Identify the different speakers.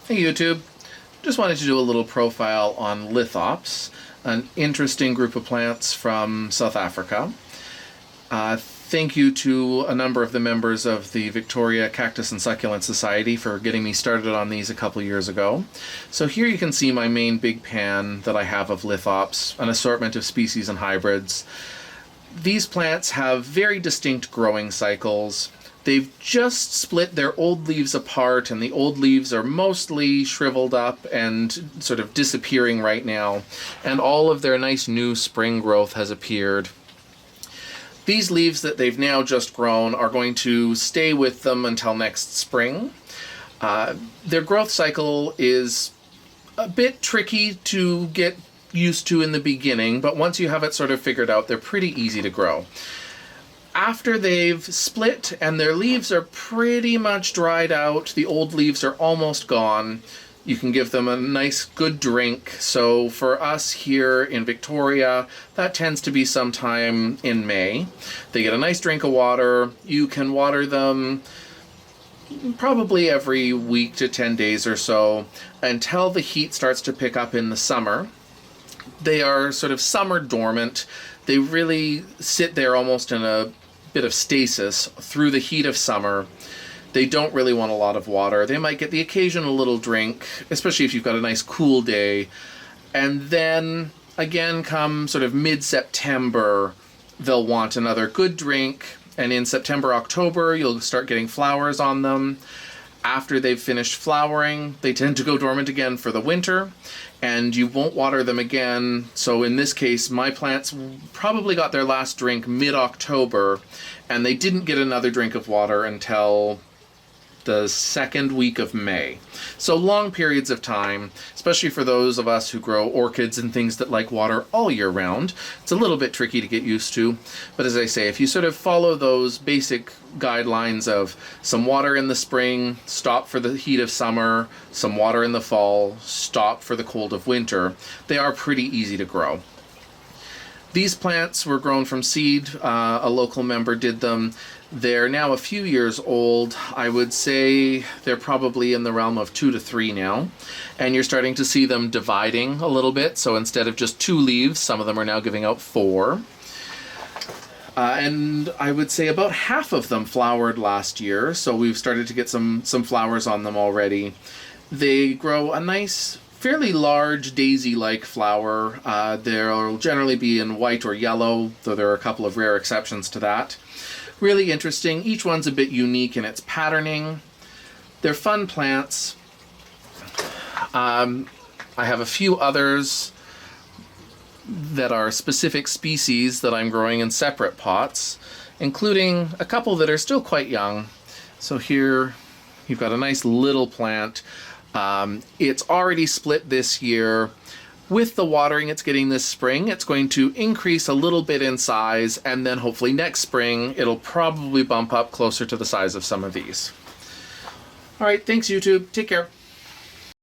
Speaker 1: Hey YouTube, just wanted to do a little profile on Lithops, an interesting group of plants from South Africa. Thank you to a number of the members of the Victoria Cactus and Succulent Society for getting me started on these a couple years ago. So here you can see my main big pan that I have of Lithops, an assortment of species and hybrids. These plants have very distinct growing cycles. They've just split their old leaves apart, and the old leaves are mostly shriveled up and sort of disappearing right now, and all of their nice new spring growth has appeared. These leaves that they've now just grown are going to stay with them until next spring. Their growth cycle is a bit tricky to get used to in the beginning, but once you have it sort of figured out, they're pretty easy to grow. After they've split and their leaves are pretty much dried out, the old leaves are almost gone, you can give them a nice good drink. So for us here in Victoria, that tends to be sometime in May. They get a nice drink of water. You can water them probably every week to 10 days or so until the heat starts to pick up in the summer. They are sort of summer dormant. They really sit there almost in a bit of stasis through the heat of summer. They don't really want a lot of water. They might get the occasional little drink, especially if you've got a nice cool day. And then again, come sort of mid-September, they'll want another good drink. And in September, October, you'll start getting flowers on them. After they've finished flowering, they tend to go dormant again for the winter, and you won't water them again. So in this case, my plants probably got their last drink mid-October, and they didn't get another drink of water until the second week of May. So long periods of time, especially for those of us who grow orchids and things that like water all year round. It's a little bit tricky to get used to, but as I say, if you sort of follow those basic guidelines of some water in the spring, stop for the heat of summer, some water in the fall, stop for the cold of winter, they are pretty easy to grow. These plants were grown from seed. A local member did them. They're now a few years old. I would say they're probably in the realm of 2 to 3 now. And you're starting to see them dividing a little bit. So instead of just 2 leaves, some of them are now giving out 4. And I would say about half of them flowered last year. So we've started to get some flowers on them already. They grow a nice, fairly large daisy-like flower. They'll generally be in white or yellow, though there are a couple of rare exceptions to that. Really interesting. Each one's a bit unique in its patterning. They're fun plants. I have a few others that are specific species that I'm growing in separate pots, including a couple that are still quite young. So here you've got a nice little plant. It's already split this year. With the watering it's getting this spring, it's going to increase a little bit in size, and then hopefully next spring it'll probably bump up closer to the size of some of these. All right, thanks YouTube. Take care.